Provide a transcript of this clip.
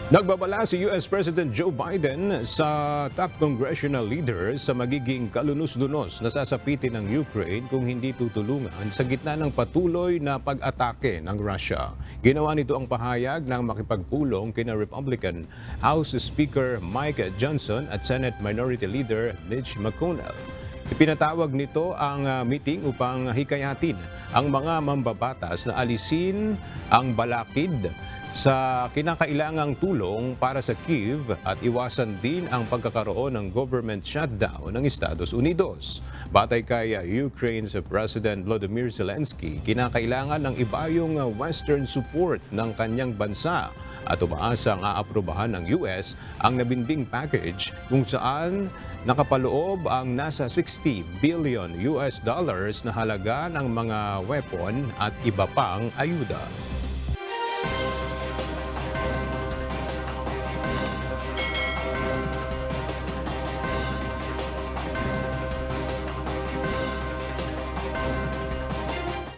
Nagbabala si US President Joe Biden sa top congressional leaders sa magiging kalunos-lunos na sasapitin ng Ukraine kung hindi tutulungan sa gitna ng patuloy na pag-atake ng Russia. Ginawa nito ang pahayag ng makipagpulong kina Republican House Speaker Mike Johnson at Senate Minority Leader Mitch McConnell. Ipinatawag nito ang meeting upang hikayatin ang mga mambabatas na alisin ang balakid sa kinakailangang tulong para sa Kyiv at iwasan din ang pagkakaroon ng government shutdown ng Estados Unidos. Batay kay Ukraine's President Volodymyr Zelensky, kinakailangan ng ibayong Western support ng kanyang bansa at umaasang aaprubahan ng US ang nabinding package kung saan nakapaloob ang nasa 60 billion US dollars na halaga ng mga weapon at iba pang ayuda.